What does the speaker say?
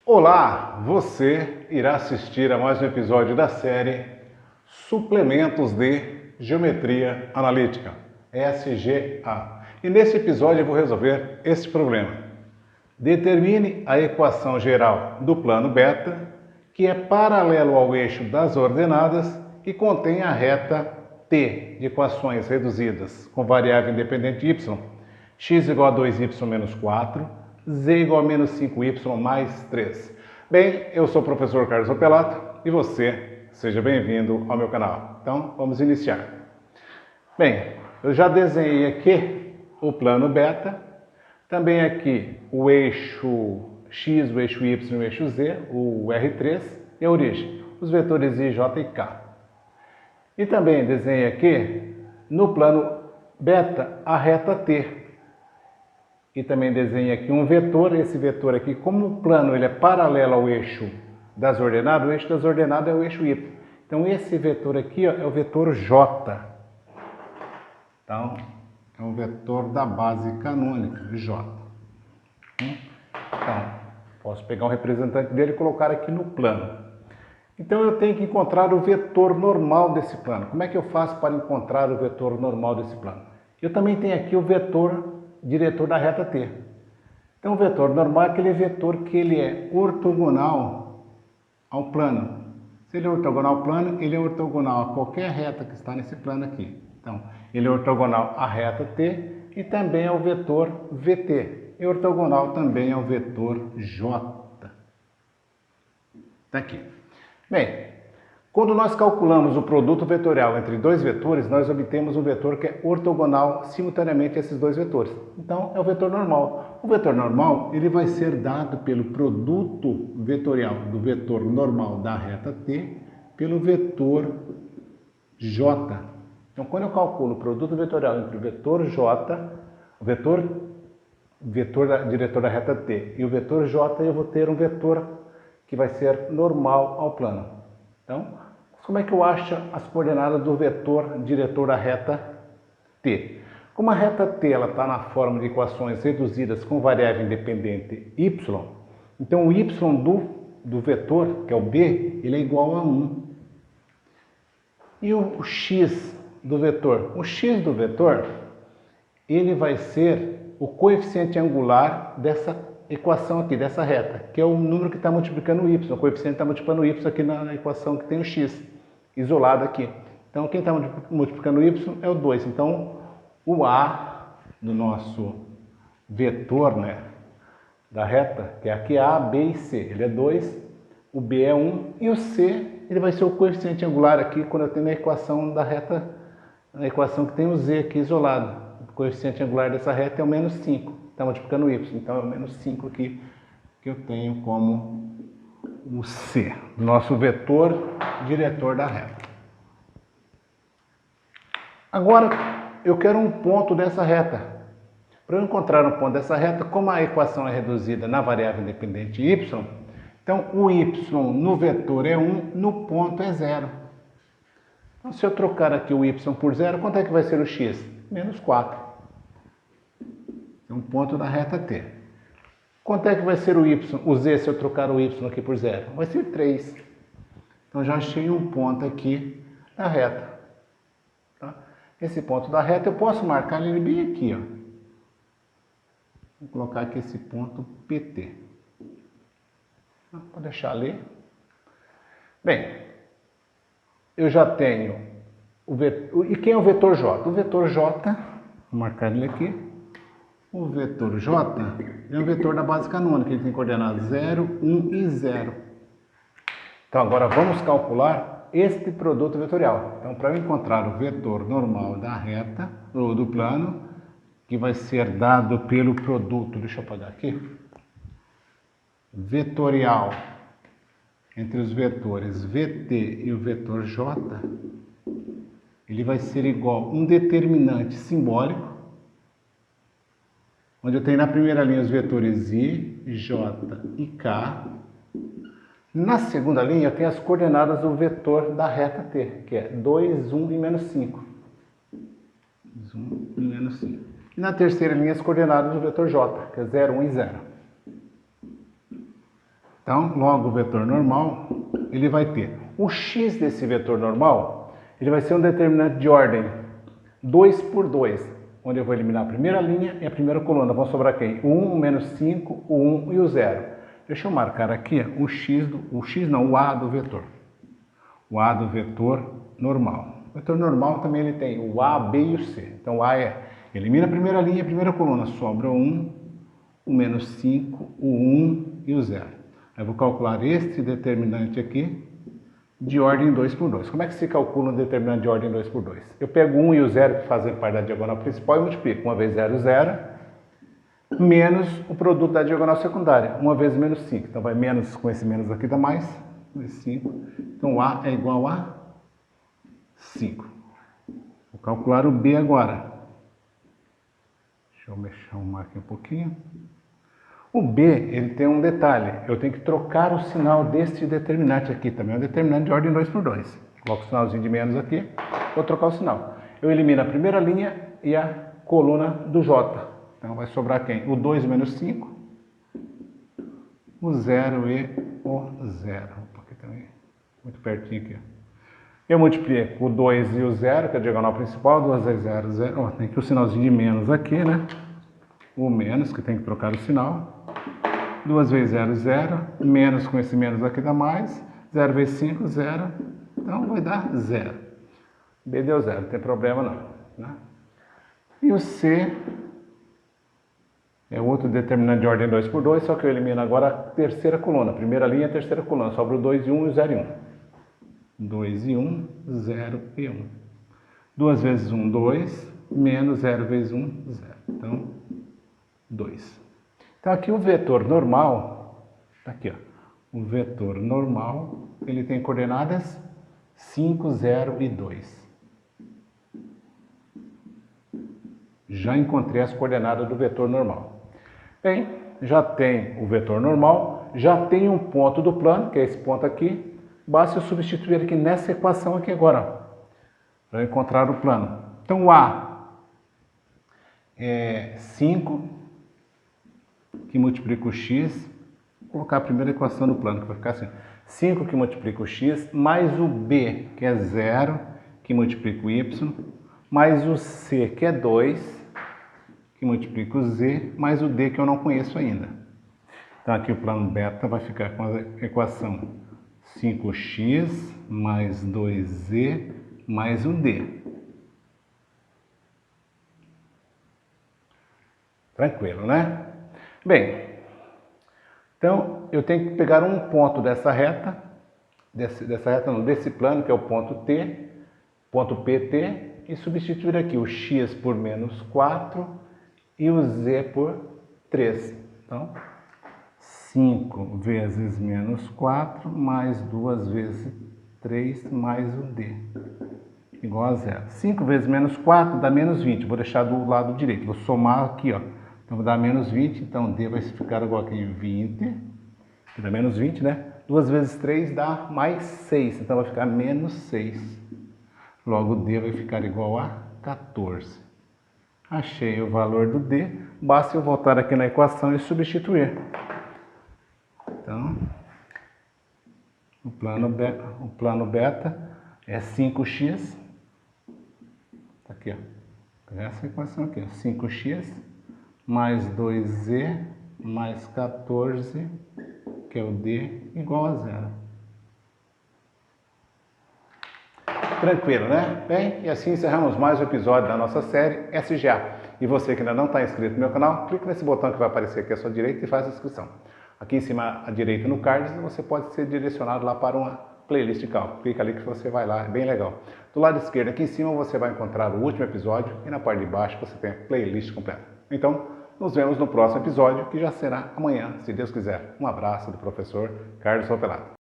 Olá, você irá assistir a mais um episódio da série Suplementos de Geometria Analítica, SGA. E nesse episódio eu vou resolver esse problema. Determine a equação geral do plano beta, que é paralelo ao eixo das ordenadas e contém a reta T de equações reduzidas com variável independente y, x igual a 2y menos 4, z igual a menos 5y mais 3. Bem, eu sou o professor Carlos Opelato e você, seja bem-vindo ao meu canal. Então, vamos iniciar. Bem, eu já desenhei aqui o plano beta, também aqui o eixo x, o eixo y e o eixo z, o R3 e a origem, os vetores i, j e k. E também desenhei aqui no plano beta a reta t. E também desenhei aqui um vetor, esse vetor aqui, como o plano ele é paralelo ao eixo das ordenadas, o eixo das ordenadas é o eixo y. Então esse vetor aqui ó, é o vetor j. Então é um vetor da base canônica, j. Então, posso pegar um representante dele e colocar aqui no plano. Então eu tenho que encontrar o vetor normal desse plano. Como é que eu faço para encontrar o vetor normal desse plano? Eu também tenho aqui o vetor diretor da reta t. Então o vetor normal é aquele vetor que ele é ortogonal ao plano. Se ele é ortogonal ao plano, ele é ortogonal a qualquer reta que está nesse plano aqui. Então, ele é ortogonal à reta t e também ao vetor vt. E ortogonal também ao vetor j. Está aqui. Bem, quando nós calculamos o produto vetorial entre dois vetores, nós obtemos um vetor que é ortogonal simultaneamente a esses dois vetores. Então, é o vetor normal. O vetor normal ele vai ser dado pelo produto vetorial do vetor normal da reta t pelo vetor j. Então, quando eu calculo o produto vetorial entre o vetor j, o vetor diretor da reta t e o vetor j, eu vou ter um vetor que vai ser normal ao plano. Então, como é que eu acho as coordenadas do vetor diretor da reta t? Como a reta t está na forma de equações reduzidas com variável independente y, então o y do vetor, que é o b, ele é igual a 1. E o x do vetor? O x do vetor, ele vai ser o coeficiente angular dessa equação aqui, dessa reta, que é o número que está multiplicando o y, o coeficiente está multiplicando o y aqui na equação que tem o x, isolado aqui. Então, quem está multiplicando o y é o 2. Então, o a do nosso vetor, né, da reta, que é aqui a, b e c, ele é 2, o b é 1 e o c, ele vai ser o coeficiente angular aqui quando eu tenho na equação da reta, na equação que tem o z aqui isolado. O coeficiente angular dessa reta é o menos 5. Está multiplicando o y, então é o menos 5 aqui que eu tenho como o C, nosso vetor diretor da reta. Agora eu quero um ponto dessa reta. Para eu encontrar um ponto dessa reta, como a equação é reduzida na variável independente y, então o y no vetor é 1, no ponto é 0. Então se eu trocar aqui o y por 0, quanto é que vai ser o x? Menos 4. Um ponto da reta t. Quanto é que vai ser o z se eu trocar o y aqui por 0? Vai ser 3. Então já achei um ponto aqui da reta. Tá? Esse ponto da reta eu posso marcar ele bem aqui, ó. Vou colocar aqui esse ponto PT. Vou deixar ali. Bem, eu já tenho o vetor. E quem é o vetor j? O vetor j, vou marcar ele aqui. O vetor j é um vetor da base canônica, ele tem coordenadas 0, 1 e 0. Então agora vamos calcular este produto vetorial. Então para eu encontrar o vetor normal da reta, ou do plano, que vai ser dado pelo produto, deixa eu apagar aqui, vetorial entre os vetores vt e o vetor j, ele vai ser igual a um determinante simbólico, onde eu tenho na primeira linha os vetores i, j e k. Na segunda linha eu tenho as coordenadas do vetor da reta t, que é 2, 1 e menos 5. 1 e menos 5. E na terceira linha as coordenadas do vetor j, que é 0, 1 e 0. Então, logo o vetor normal, ele vai ter o x desse vetor normal, ele vai ser um determinante de ordem 2 por 2, onde eu vou eliminar a primeira linha e a primeira coluna. Vão sobrar quem? O 1, o menos 5, o 1 e o 0. Deixa eu marcar aqui o A do vetor. O A do vetor normal. O vetor normal também ele tem o A, B e o C. Então o A elimina a primeira linha e a primeira coluna. Sobra o 1, o menos 5, o 1 e o 0. Eu vou calcular este determinante aqui de ordem 2 por 2. Como é que se calcula um determinante de ordem 2 por 2? Eu pego o 1 e o 0 que fazem parte da diagonal principal e multiplico. 1 vezes 0, 0, menos o produto da diagonal secundária. 1 vezes menos 5. Então vai menos, com esse menos aqui dá mais 5. Então A é igual a 5. Vou calcular o B agora. Deixa eu arrumar aqui um pouquinho. O B, ele tem um detalhe. Eu tenho que trocar o sinal deste determinante aqui. Também é um determinante de ordem 2 por 2. Coloco o sinalzinho de menos aqui. Vou trocar o sinal. Eu elimino a primeira linha e a coluna do J. Então vai sobrar quem? O 2 menos 5. O 0 e o 0. Aqui também, muito pertinho aqui. Eu multiplico o 2 e o 0, que é a diagonal principal. 2 vezes 0, 0. Tem aqui o sinalzinho de menos aqui, né? O menos, que tem que trocar o sinal. 2 vezes 0, 0. Menos com esse menos aqui dá mais. 0 vezes 5, 0. Então vai dar 0. B deu 0, não tem problema não. Né? E o C é outro determinante de ordem 2 por 2, só que eu elimino agora a terceira coluna. Primeira linha e a terceira coluna. Sobra o 2 e 1 e o 0 e 1. 2 e 1, 0 e 1. 2 vezes 1, 2. Menos 0 vezes 1, 0. Então, 2. Então aqui o vetor normal, tá aqui ó, o vetor normal, ele tem coordenadas 5, 0 e 2. Já encontrei as coordenadas do vetor normal. Bem, já tem o vetor normal, já tem um ponto do plano, que é esse ponto aqui, basta eu substituir aqui nessa equação aqui agora, para encontrar o plano. Então o A é 5, que multiplica o x, vou colocar a primeira equação do plano, que vai ficar assim, 5 que multiplica o x, mais o b, que é 0, que multiplica o y, mais o c, que é 2, que multiplica o z, mais o d, que eu não conheço ainda. Então aqui o plano beta vai ficar com a equação 5x mais 2z mais o d. Tranquilo, né? Bem, então eu tenho que pegar um ponto dessa reta, desse plano, que é o ponto T, ponto PT, e substituir aqui o x por menos 4 e o z por 3. Então, 5 vezes menos 4 mais 2 vezes 3 mais o d, igual a 0. 5 vezes menos 4 dá menos 20, vou deixar do lado direito, vou somar aqui, ó. Então, vou dar menos 20, então D vai ficar igual aqui 20, que dá menos 20, né? 2 vezes 3 dá mais 6, então vai ficar menos 6. Logo, D vai ficar igual a 14. Achei o valor do D, basta eu voltar aqui na equação e substituir. Então, o plano beta é 5x, tá aqui, ó. Essa equação aqui, ó, 5x mais 2z mais 14, que é o D, igual a 0. Tranquilo, né? Bem, e assim encerramos mais um episódio da nossa série SGA. E você que ainda não está inscrito no meu canal, clique nesse botão que vai aparecer aqui à sua direita e faz a inscrição. Aqui em cima à direita no card, você pode ser direcionado lá para uma playlist de cálculo. Clica ali que você vai lá, é bem legal. Do lado esquerdo aqui em cima você vai encontrar o último episódio e na parte de baixo você tem a playlist completa. Então, nos vemos no próximo episódio, que já será amanhã, se Deus quiser. Um abraço do professor Carlos Ropelato.